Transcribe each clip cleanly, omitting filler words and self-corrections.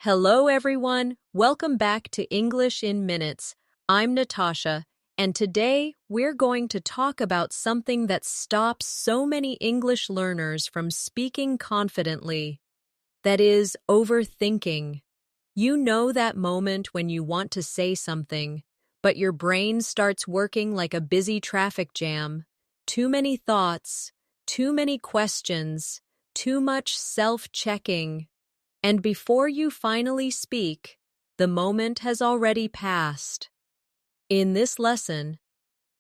Hello, everyone. Welcome back to English in Minutes. I'm Natasha, and today we're going to talk about something that stops so many English learners from speaking confidently. That is, overthinking. You know that moment when you want to say something, but your brain starts working like a busy traffic jam. Too many thoughts, too many questions, too much self-checking. And before you finally speak, the moment has already passed. In this lesson,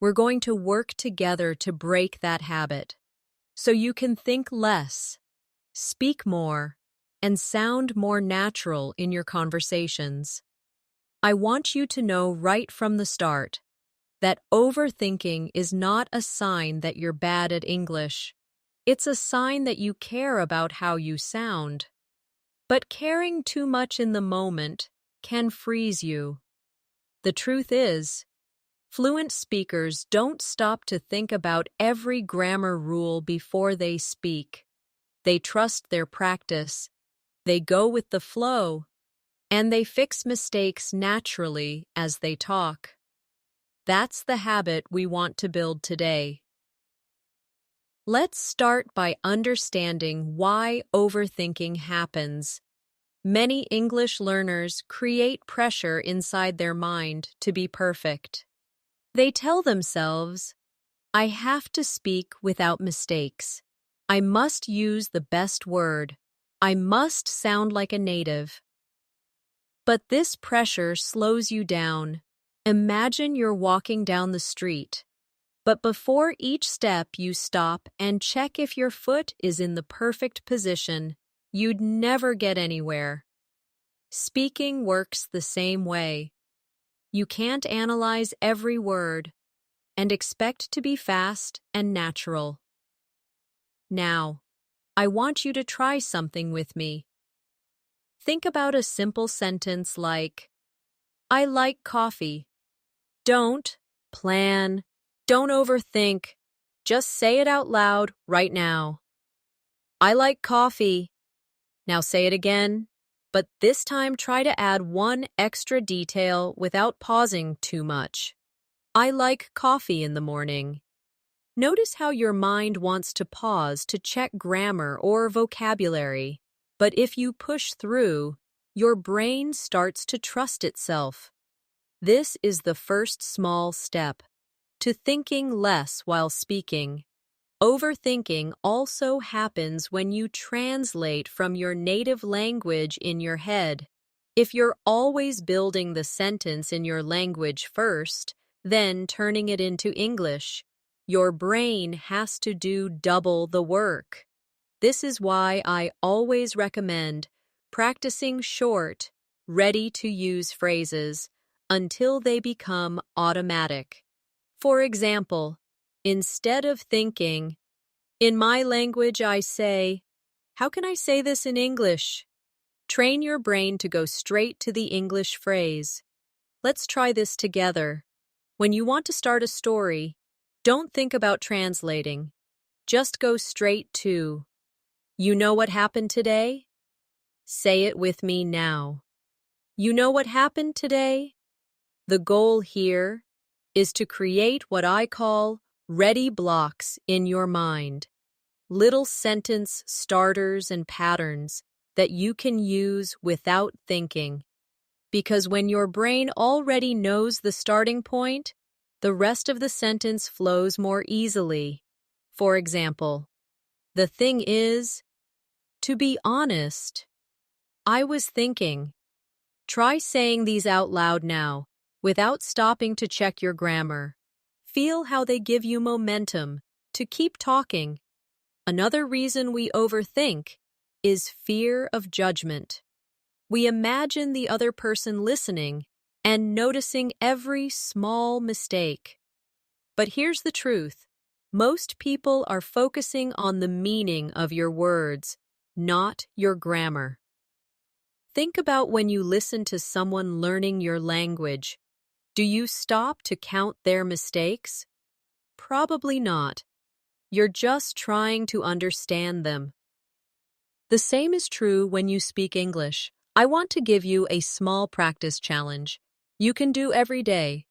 we're going to work together to break that habit, so you can think less, speak more, and sound more natural in your conversations. I want you to know right from the start that overthinking is not a sign that you're bad at English. It's a sign that you care about how you sound. But caring too much in the moment can freeze you. The truth is, fluent speakers don't stop to think about every grammar rule before they speak. They trust their practice, they go with the flow, and they fix mistakes naturally as they talk. That's the habit we want to build today. Let's start by understanding why overthinking happens. Many English learners create pressure inside their mind to be perfect. They tell themselves, I have to speak without mistakes. I must use the best word. I must sound like a native. But this pressure slows you down. Imagine you're walking down the street. But before each step, you stop and check if your foot is in the perfect position. You'd never get anywhere. Speaking works the same way. You can't analyze every word and expect to be fast and natural. Now, I want you to try something with me. Think about a simple sentence like, I like coffee. Don't plan. Don't overthink. Just say it out loud right now. I like coffee. Now say it again, but this time try to add one extra detail without pausing too much. I like coffee in the morning. Notice how your mind wants to pause to check grammar or vocabulary, but if you push through, your brain starts to trust itself. This is the first small step to thinking less while speaking. Overthinking also happens when you translate from your native language in your head. If you're always building the sentence in your language first, then turning it into English, your brain has to do double the work. This is why I always recommend practicing short, ready-to-use phrases until they become automatic. For example, instead of thinking, in my language I say, how can I say this in English? Train your brain to go straight to the English phrase. Let's try this together. When you want to start a story, don't think about translating. Just go straight to, you know what happened today? Say it with me now. You know what happened today? The goal here is to create what I call ready blocks in your mind, little sentence starters and patterns that you can use without thinking. Because when your brain already knows the starting point, the rest of the sentence flows more easily. For example, the thing is, to be honest, I was thinking. Try saying these out loud now, without stopping to check your grammar. Feel how they give you momentum to keep talking. Another reason we overthink is fear of judgment. We imagine the other person listening and noticing every small mistake. But here's the truth. Most people are focusing on the meaning of your words, not your grammar. Think about when you listen to someone learning your language. Do you stop to count their mistakes? Probably not. You're just trying to understand them. The same is true when you speak English. I want to give you a small practice challenge you can do every day.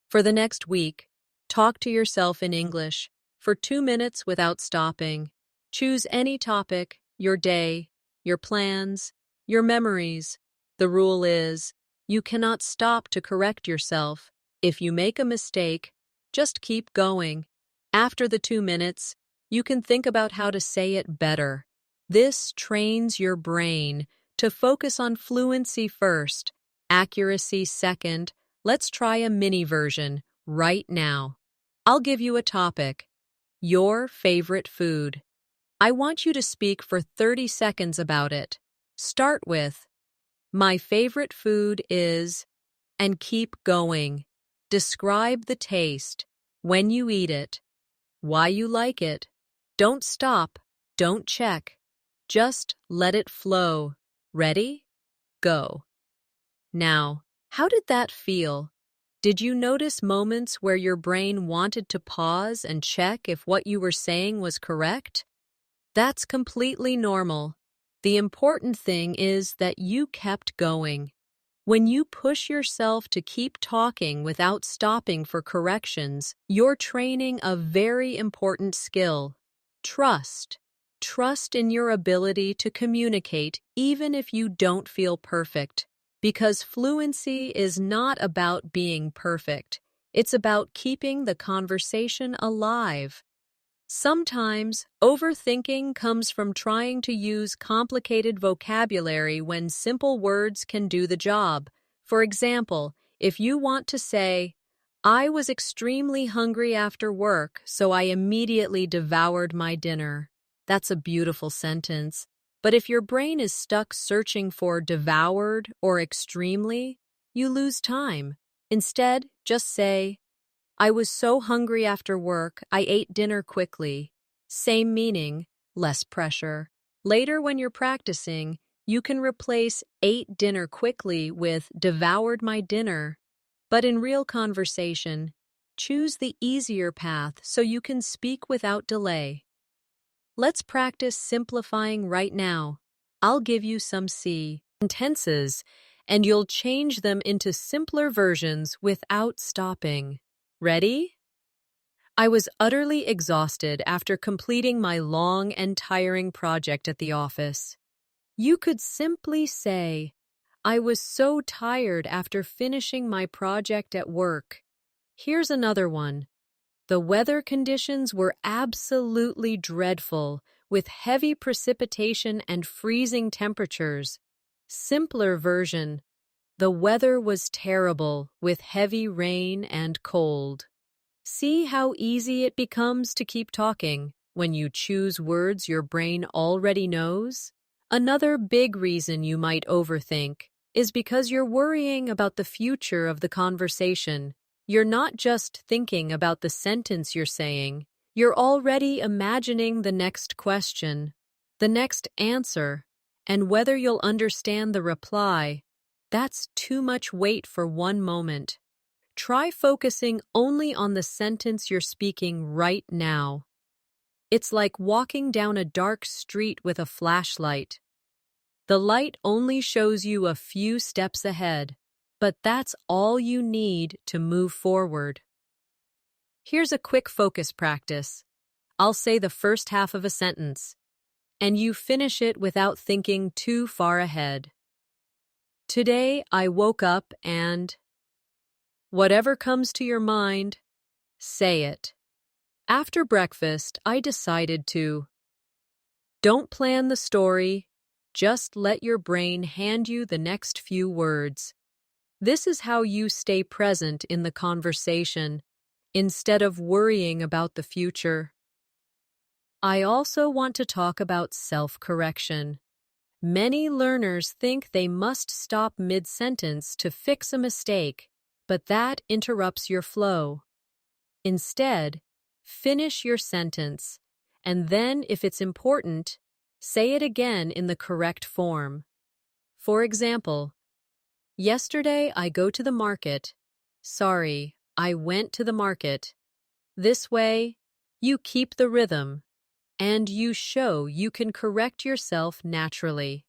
For the next week, talk to yourself in English for 2 minutes without stopping. Choose any topic, your day, your plans, your memories. The rule is, you cannot stop to correct yourself. If you make a mistake, just keep going. After the 2 minutes, you can think about how to say it better. This trains your brain to focus on fluency first, accuracy second. Let's try a mini version right now. I'll give you a topic. Your favorite food. I want you to speak for 30 seconds about it. Start with, my favorite food is, and keep going. Describe the taste, when you eat it, why you like it. Don't stop, don't check. Just let it flow. Ready? Go. Now, how did that feel? Did you notice moments where your brain wanted to pause and check if what you were saying was correct? That's completely normal. The important thing is that you kept going. When you push yourself to keep talking without stopping for corrections, you're training a very important skill. Trust. Trust in your ability to communicate even if you don't feel perfect. Because fluency is not about being perfect. It's about keeping the conversation alive. Sometimes, overthinking comes from trying to use complicated vocabulary when simple words can do the job. For example, if you want to say, I was extremely hungry after work, so I immediately devoured my dinner. That's a beautiful sentence. But if your brain is stuck searching for devoured or extremely, you lose time. Instead, just say, I was so hungry after work, I ate dinner quickly. Same meaning, less pressure. Later, when you're practicing, you can replace ate dinner quickly with devoured my dinner. But in real conversation, choose the easier path so you can speak without delay. Let's practice simplifying right now. I'll give you some sentences, and you'll change them into simpler versions without stopping. Ready? I was utterly exhausted after completing my long and tiring project at the office. You could simply say, I was so tired after finishing my project at work. Here's another one. The weather conditions were absolutely dreadful, with heavy precipitation and freezing temperatures. Simpler version. The weather was terrible, with heavy rain and cold. See how easy it becomes to keep talking when you choose words your brain already knows? Another big reason you might overthink is because you're worrying about the future of the conversation. You're not just thinking about the sentence you're saying, you're already imagining the next question, the next answer, and whether you'll understand the reply. That's too much weight for one moment. Try focusing only on the sentence you're speaking right now. It's like walking down a dark street with a flashlight. The light only shows you a few steps ahead, but that's all you need to move forward. Here's a quick focus practice. I'll say the first half of a sentence, and you finish it without thinking too far ahead. Today, I woke up and... Whatever comes to your mind, say it. After breakfast, I decided to. Don't plan the story, just let your brain hand you the next few words. This is how you stay present in the conversation, instead of worrying about the future. I also want to talk about self-correction. Many learners think they must stop mid-sentence to fix a mistake, but that interrupts your flow. Instead, finish your sentence, and then, if it's important, say it again in the correct form. For example, yesterday I go to the market. Sorry, I went to the market. This way, you keep the rhythm, and you show you can correct yourself naturally.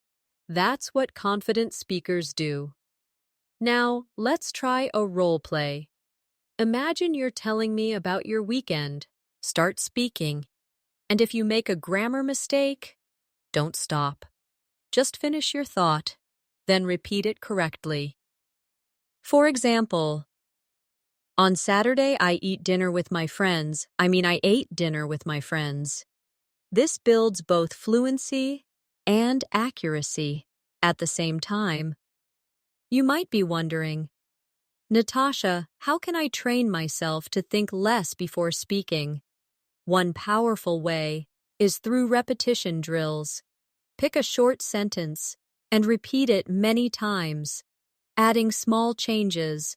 That's what confident speakers do. Now, let's try a role play. Imagine you're telling me about your weekend. Start speaking. And if you make a grammar mistake, don't stop. Just finish your thought, then repeat it correctly. For example, on Saturday I ate dinner with my friends. I ate dinner with my friends. This builds both fluency and accuracy at the same time. You might be wondering, Natasha, how can I train myself to think less before speaking? One powerful way is through repetition drills. Pick a short sentence and repeat it many times, adding small changes.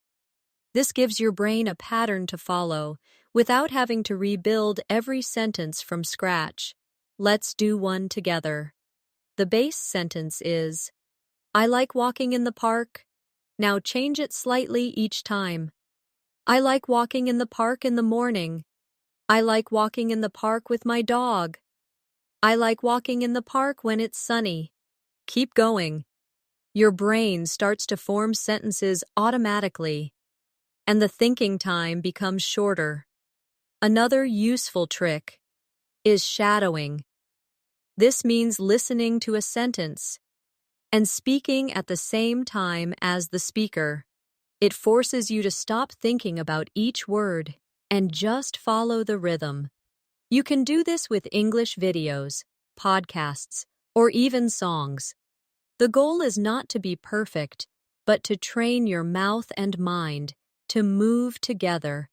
This gives your brain a pattern to follow without having to rebuild every sentence from scratch. Let's do one together. The base sentence is, I like walking in the park. Now change it slightly each time. I like walking in the park in the morning. I like walking in the park with my dog. I like walking in the park when it's sunny. Keep going. Your brain starts to form sentences automatically, and the thinking time becomes shorter. Another useful trick is shadowing. This means listening to a sentence and speaking at the same time as the speaker. It forces you to stop thinking about each word and just follow the rhythm. You can do this with English videos, podcasts, or even songs. The goal is not to be perfect, but to train your mouth and mind to move together.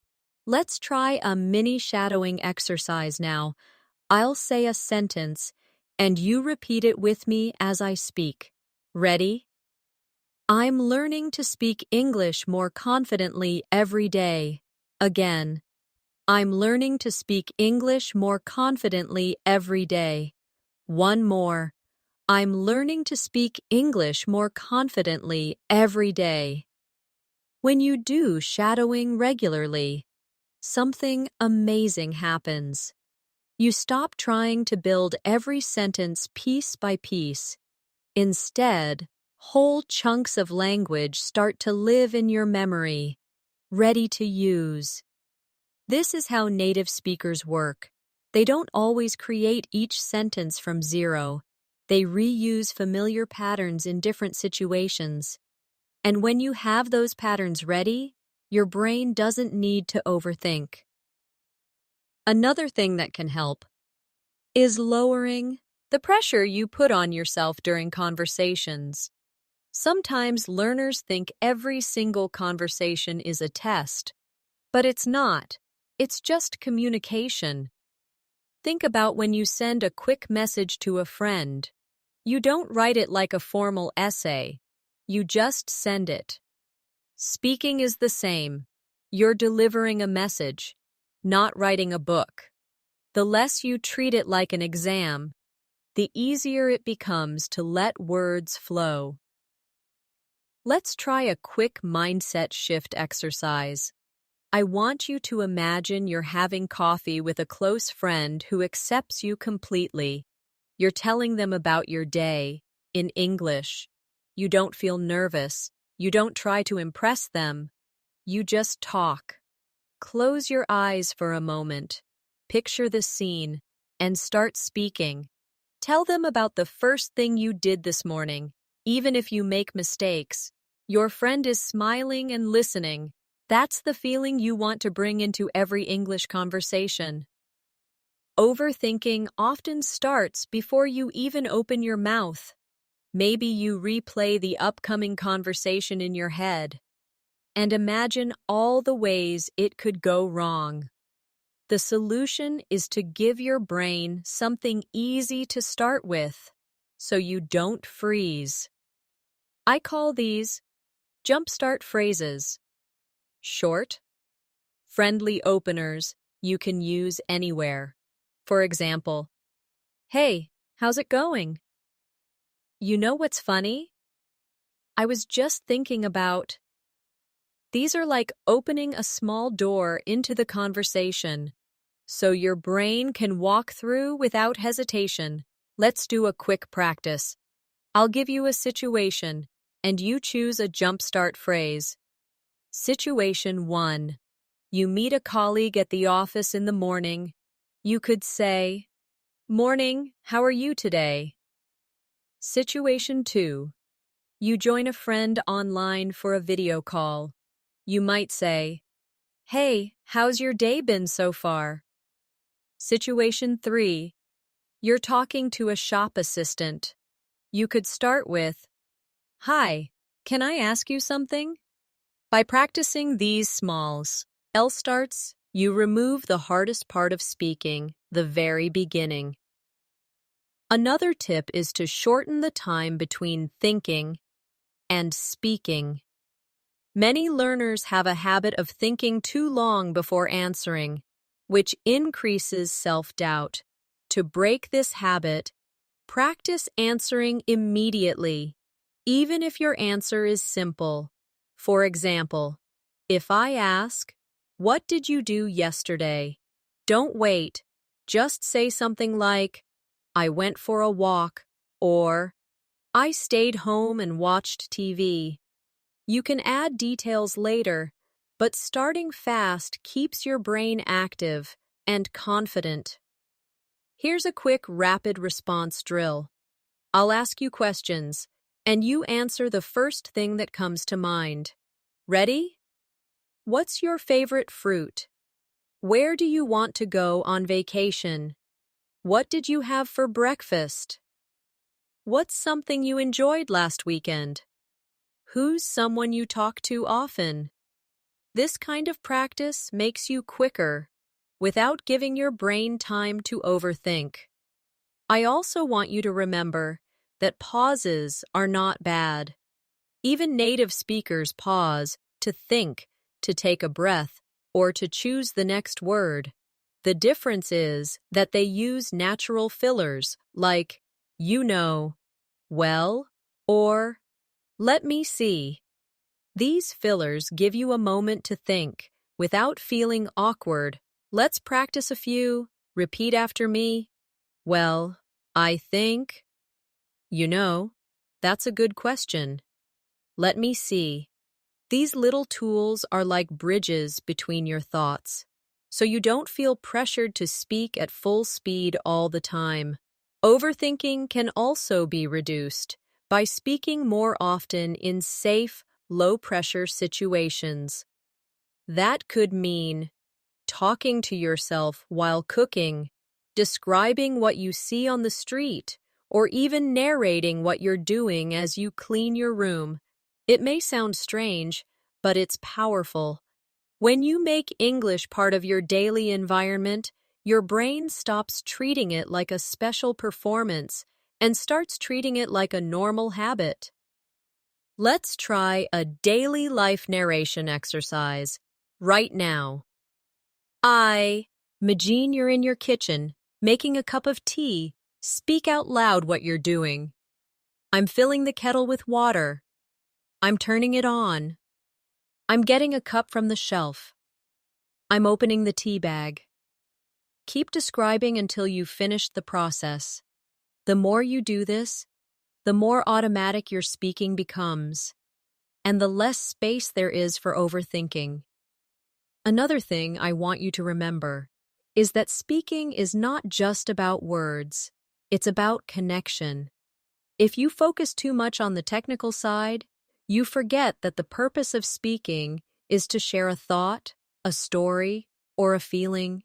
Let's try a mini shadowing exercise now. I'll say a sentence, and you repeat it with me as I speak. Ready? I'm learning to speak English more confidently every day. Again. I'm learning to speak English more confidently every day. One more. I'm learning to speak English more confidently every day. When you do shadowing regularly, something amazing happens. You stop trying to build every sentence piece by piece. Instead, whole chunks of language start to live in your memory, ready to use. This is how native speakers work. They don't always create each sentence from zero. They reuse familiar patterns in different situations. And when you have those patterns ready, your brain doesn't need to overthink. Another thing that can help is lowering the pressure you put on yourself during conversations. Sometimes learners think every single conversation is a test, but it's not. It's just communication. Think about when you send a quick message to a friend. You don't write it like a formal essay. You just send it. Speaking is the same. You're delivering a message, not writing a book. The less you treat it like an exam, the easier it becomes to let words flow. Let's try a quick mindset shift exercise. I want you to imagine you're having coffee with a close friend who accepts you completely. You're telling them about your day in English. You don't feel nervous. You don't try to impress them. You just talk. Close your eyes for a moment. Picture the scene and start speaking. Tell them about the first thing you did this morning, even if you make mistakes. Your friend is smiling and listening. That's the feeling you want to bring into every English conversation. Overthinking often starts before you even open your mouth. Maybe you replay the upcoming conversation in your head and imagine all the ways it could go wrong. The solution is to give your brain something easy to start with, so you don't freeze. I call these jumpstart phrases. Short, friendly openers you can use anywhere. For example, hey, how's it going? You know what's funny? I was just thinking about. These are like opening a small door into the conversation, so your brain can walk through without hesitation. Let's do a quick practice. I'll give you a situation, and you choose a jumpstart phrase. Situation 1. You meet a colleague at the office in the morning. You could say, "Morning, how are you today?" Situation 2. You join a friend online for a video call. You might say, "Hey, how's your day been so far?" Situation 3. You're talking to a shop assistant. You could start with, "Hi, can I ask you something?" By practicing these smalls, L starts, you remove the hardest part of speaking, the very beginning. Another tip is to shorten the time between thinking and speaking. Many learners have a habit of thinking too long before answering, which increases self-doubt. To break this habit, practice answering immediately, even if your answer is simple. For example, if I ask, "What did you do yesterday?" Don't wait. Just say something like, "I went for a walk," or "I stayed home and watched TV." You can add details later, but starting fast keeps your brain active and confident. Here's a quick rapid response drill. I'll ask you questions, and you answer the first thing that comes to mind. Ready? What's your favorite fruit? Where do you want to go on vacation? What did you have for breakfast? What's something you enjoyed last weekend? Who's someone you talk to often? This kind of practice makes you quicker without giving your brain time to overthink. I also want you to remember that pauses are not bad. Even native speakers pause to think, to take a breath, or to choose the next word. The difference is that they use natural fillers like, "you know," "well," or "let me see." These fillers give you a moment to think without feeling awkward. Let's practice a few. Repeat after me. Well, I think. You know, that's a good question. Let me see. These little tools are like bridges between your thoughts, so you don't feel pressured to speak at full speed all the time. Overthinking can also be reduced by speaking more often in safe, low-pressure situations. That could mean talking to yourself while cooking, describing what you see on the street, or even narrating what you're doing as you clean your room. It may sound strange, but it's powerful. When you make English part of your daily environment, your brain stops treating it like a special performance and starts treating it like a normal habit. Let's try a daily life narration exercise right now. Imagine you're in your kitchen, making a cup of tea. Speak out loud what you're doing. I'm filling the kettle with water. I'm turning it on. I'm getting a cup from the shelf. I'm opening the tea bag. Keep describing until you've finished the process. The more you do this, the more automatic your speaking becomes, and the less space there is for overthinking. Another thing I want you to remember is that speaking is not just about words, it's about connection. If you focus too much on the technical side, you forget that the purpose of speaking is to share a thought, a story, or a feeling.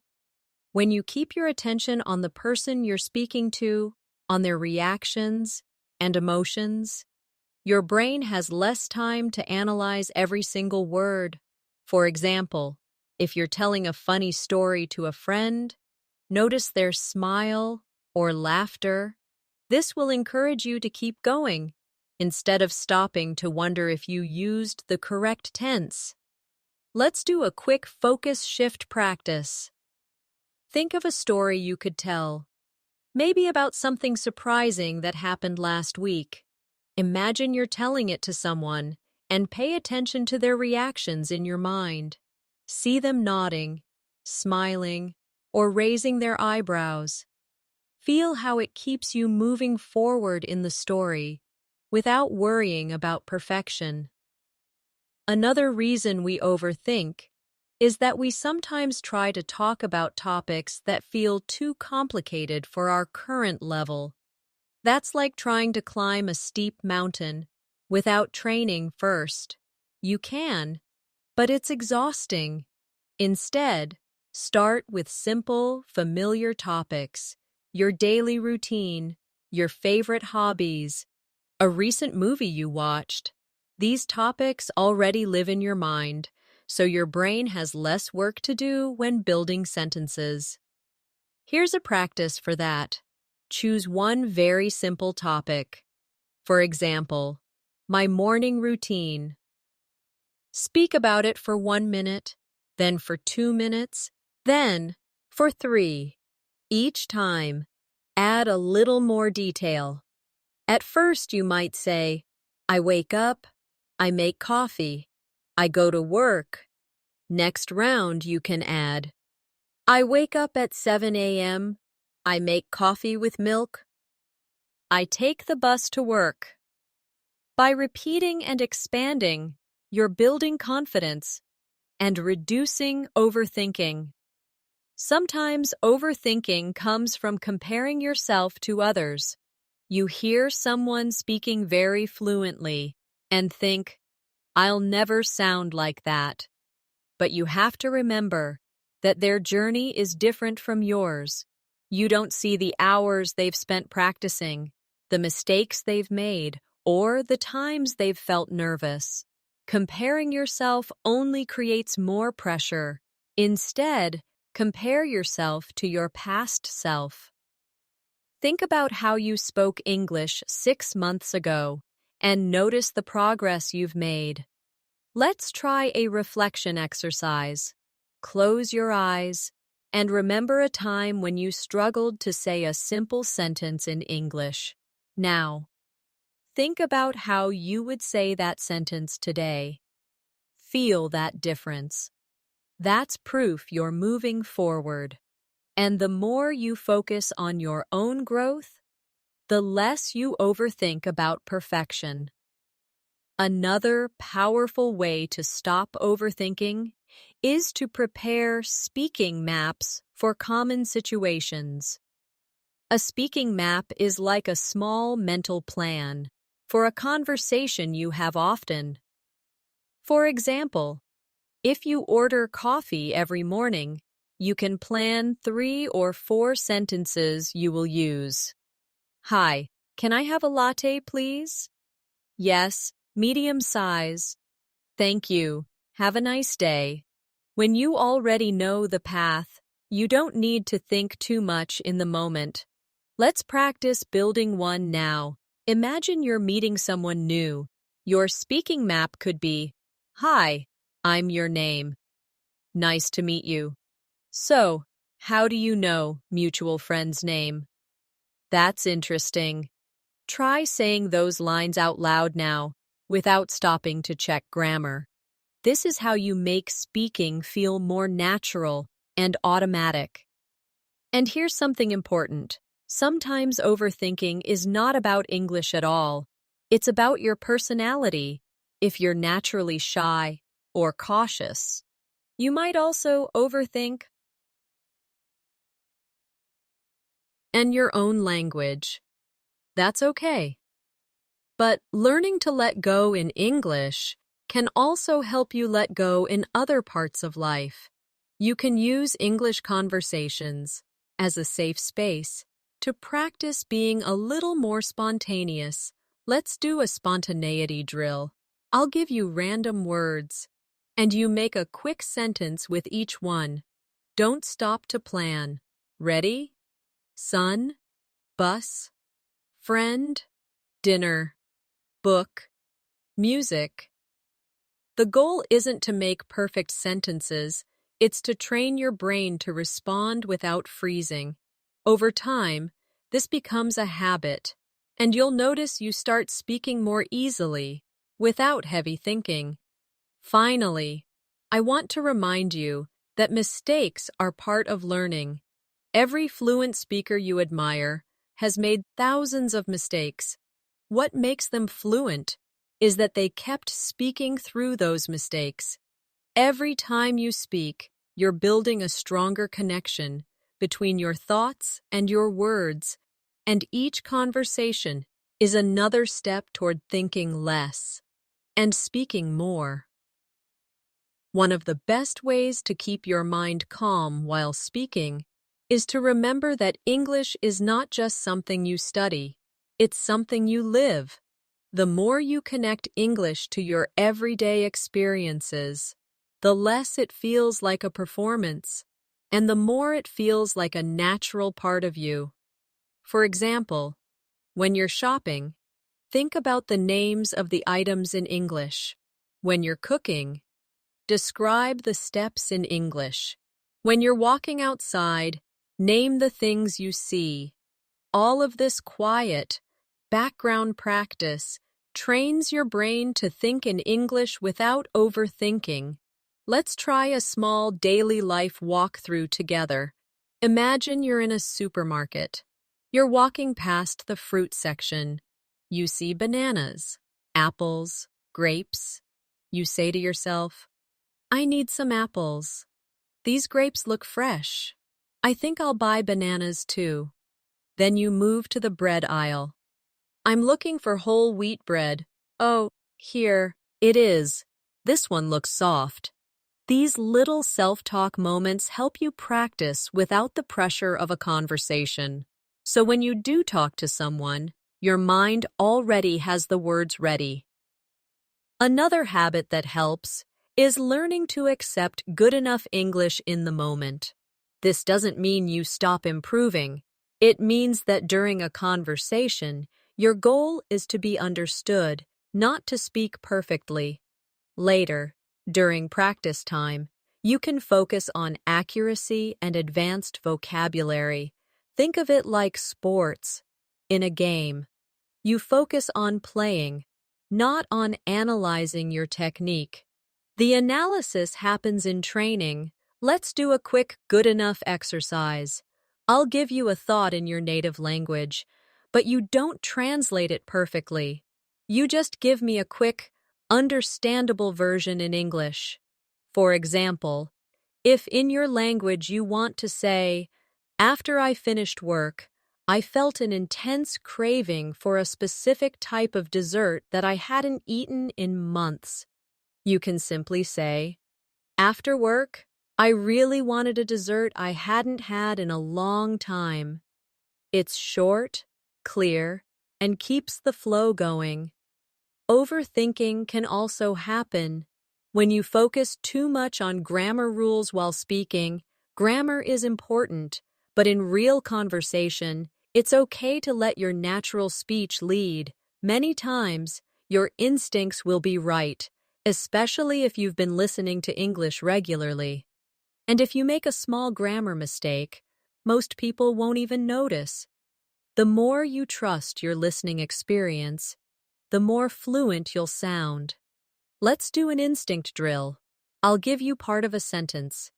When you keep your attention on the person you're speaking to, on their reactions and emotions, your brain has less time to analyze every single word. For example, if you're telling a funny story to a friend, notice their smile or laughter. This will encourage you to keep going, instead of stopping to wonder if you used the correct tense. Let's do a quick focus shift practice. Think of a story you could tell, maybe about something surprising that happened last week. Imagine you're telling it to someone and pay attention to their reactions in your mind. See them nodding, smiling, or raising their eyebrows. Feel how it keeps you moving forward in the story without worrying about perfection. Another reason we overthink is that we sometimes try to talk about topics that feel too complicated for our current level. That's like trying to climb a steep mountain without training first. You can, but it's exhausting. Instead, start with simple, familiar topics, your daily routine, your favorite hobbies, a recent movie you watched. These topics already live in your mind, so your brain has less work to do when building sentences. Here's a practice for that. Choose one very simple topic. For example, my morning routine. Speak about it for 1 minute, then for 2 minutes, then for 3. Each time, add a little more detail. At first, you might say, I wake up, I make coffee, I go to work. Next round, you can add, I wake up at 7 a.m., I make coffee with milk, I take the bus to work. By repeating and expanding, you're building confidence and reducing overthinking. Sometimes overthinking comes from comparing yourself to others. You hear someone speaking very fluently and think, I'll never sound like that. But you have to remember that their journey is different from yours. You don't see the hours they've spent practicing, the mistakes they've made, or the times they've felt nervous. Comparing yourself only creates more pressure. Instead, compare yourself to your past self. Think about how you spoke English 6 months ago and notice the progress you've made. Let's try a reflection exercise. Close your eyes and remember a time when you struggled to say a simple sentence in English. Now, think about how you would say that sentence today. Feel that difference. That's proof you're moving forward. And the more you focus on your own growth, the less you overthink about perfection. Another powerful way to stop overthinking is to prepare speaking maps for common situations. A speaking map is like a small mental plan for a conversation you have often. For example, if you order coffee every morning, you can plan 3 or 4 sentences you will use. Hi, can I have a latte, please? Yes, medium size. Thank you. Have a nice day. When you already know the path, you don't need to think too much in the moment. Let's practice building one now. Imagine you're meeting someone new. Your speaking map could be, Hi, I'm your name. Nice to meet you. So, how do you know mutual friend's name? That's interesting. Try saying those lines out loud now, without stopping to check grammar. This is how you make speaking feel more natural and automatic. And here's something important. Sometimes overthinking is not about English at all. It's about your personality. If you're naturally shy or cautious, you might also overthink and your own language. That's okay. But learning to let go in English can also help you let go in other parts of life. You can use English conversations as a safe space to practice being a little more spontaneous. Let's do a spontaneity drill. I'll give you random words, and you make a quick sentence with each one. Don't stop to plan. Ready? Sun, bus, friend, dinner, book, music. The goal isn't to make perfect sentences, it's to train your brain to respond without freezing. Over time, this becomes a habit, and you'll notice you start speaking more easily, without heavy thinking. Finally, I want to remind you that mistakes are part of learning. Every fluent speaker you admire has made thousands of mistakes. What makes them fluent is that they kept speaking through those mistakes. Every time you speak, you're building a stronger connection between your thoughts and your words, and each conversation is another step toward thinking less and speaking more. One of the best ways to keep your mind calm while speaking is to remember that English is not just something you study, it's something you live. The more you connect English to your everyday experiences, the less it feels like a performance, and the more it feels like a natural part of you. For example, when you're shopping, think about the names of the items in English. When you're cooking, describe the steps in English. When you're walking outside, name the things you see. All of this quiet, background practice trains your brain to think in English without overthinking. Let's try a small daily life walkthrough together. Imagine you're in a supermarket. You're walking past the fruit section. You see bananas, apples, grapes. You say to yourself, I need some apples. These grapes look fresh. I think I'll buy bananas too. Then you move to the bread aisle. I'm looking for whole wheat bread. Oh, here, it is. This one looks soft. These little self-talk moments help you practice without the pressure of a conversation. So when you do talk to someone, your mind already has the words ready. Another habit that helps is learning to accept good enough English in the moment. This doesn't mean you stop improving. It means that during a conversation, your goal is to be understood, not to speak perfectly. Later, during practice time, you can focus on accuracy and advanced vocabulary. Think of it like sports. In a game, you focus on playing, not on analyzing your technique. The analysis happens in training. Let's do a quick good enough exercise. I'll give you a thought in your native language, but you don't translate it perfectly. You just give me a quick, understandable version in English. For example, if in your language you want to say, after I finished work, I felt an intense craving for a specific type of dessert that I hadn't eaten in months. You can simply say, after work, I really wanted a dessert I hadn't had in a long time. It's short, clear, and keeps the flow going. Overthinking can also happen. When you focus too much on grammar rules while speaking, grammar is important, but in real conversation, it's okay to let your natural speech lead. Many times, your instincts will be right, especially if you've been listening to English regularly. And if you make a small grammar mistake, most people won't even notice. The more you trust your listening experience, the more fluent you'll sound. Let's do an instinct drill. I'll give you part of a sentence,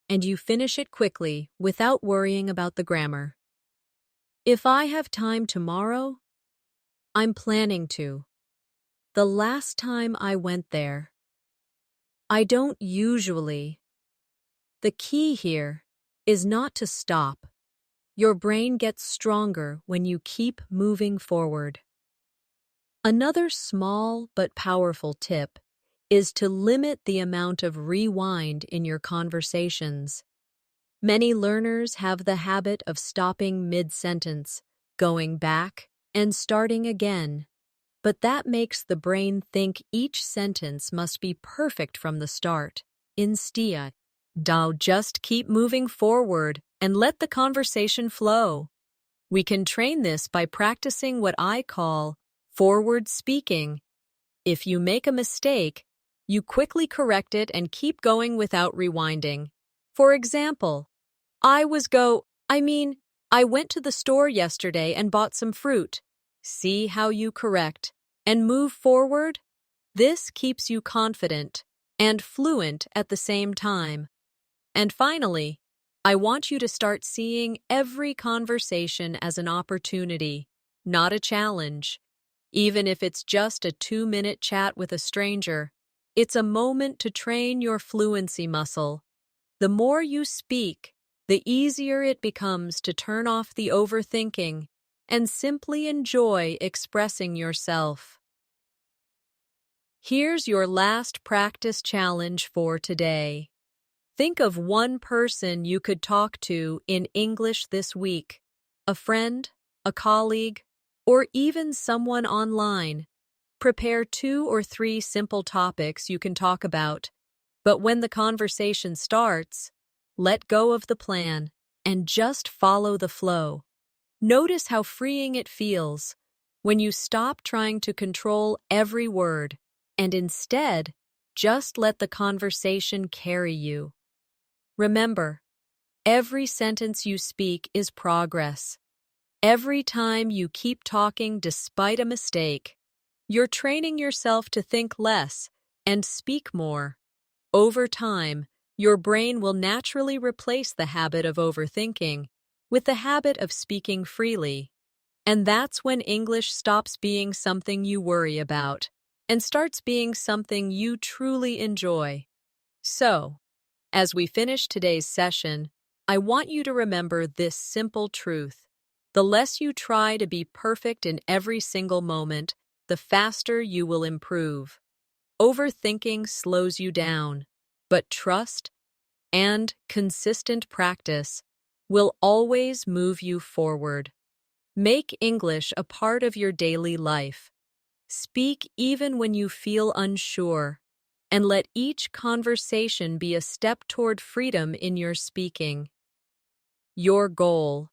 and you finish it quickly without worrying about the grammar. If I have time tomorrow, I'm planning to. The last time I went there. I don't usually. The key here is not to stop. Your brain gets stronger when you keep moving forward. Another small but powerful tip is to limit the amount of rewind in your conversations. Many learners have the habit of stopping mid-sentence, going back, and starting again. But that makes the brain think each sentence must be perfect from the start. Instead, just keep moving forward and let the conversation flow. We can train this by practicing what I call forward speaking. If you make a mistake, you quickly correct it and keep going without rewinding. For example, I went to the store yesterday and bought some fruit. See how you correct and move forward? This keeps you confident and fluent at the same time. And finally, I want you to start seeing every conversation as an opportunity, not a challenge. Even if it's just a 2-minute chat with a stranger, it's a moment to train your fluency muscle. The more you speak, the easier it becomes to turn off the overthinking and simply enjoy expressing yourself. Here's your last practice challenge for today. Think of one person you could talk to in English this week, a friend, a colleague, or even someone online. Prepare 2 or 3 simple topics you can talk about, but when the conversation starts, let go of the plan and just follow the flow. Notice how freeing it feels when you stop trying to control every word and instead just let the conversation carry you. Remember, every sentence you speak is progress. Every time you keep talking despite a mistake, you're training yourself to think less and speak more. Over time, your brain will naturally replace the habit of overthinking with the habit of speaking freely. And that's when English stops being something you worry about and starts being something you truly enjoy. So, as we finish today's session, I want you to remember this simple truth. The less you try to be perfect in every single moment, the faster you will improve. Overthinking slows you down, but trust and consistent practice will always move you forward. Make English a part of your daily life. Speak even when you feel unsure, and let each conversation be a step toward freedom in your speaking. Your goal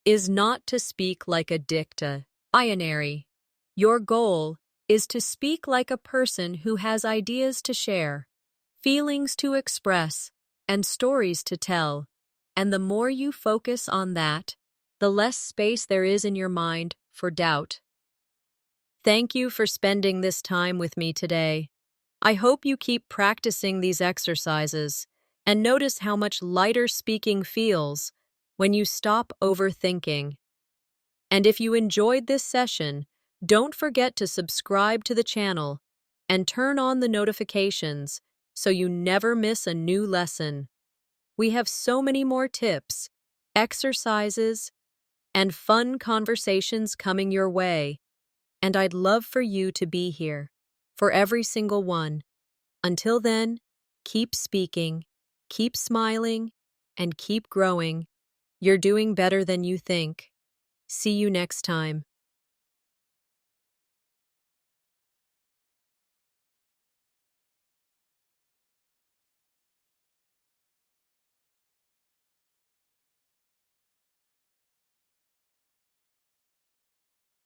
is not to speak like a binary. Your goal is to speak like a person who has ideas to share, feelings to express, and stories to tell. And the more you focus on that, the less space there is in your mind for doubt. Thank you for spending this time with me today. I hope you keep practicing these exercises and notice how much lighter speaking feels when you stop overthinking. And if you enjoyed this session, don't forget to subscribe to the channel and turn on the notifications so you never miss a new lesson. We have so many more tips, exercises, and fun conversations coming your way, and I'd love for you to be here for every single one. Until then, keep speaking, keep smiling, and keep growing. You're doing better than you think. See you next time.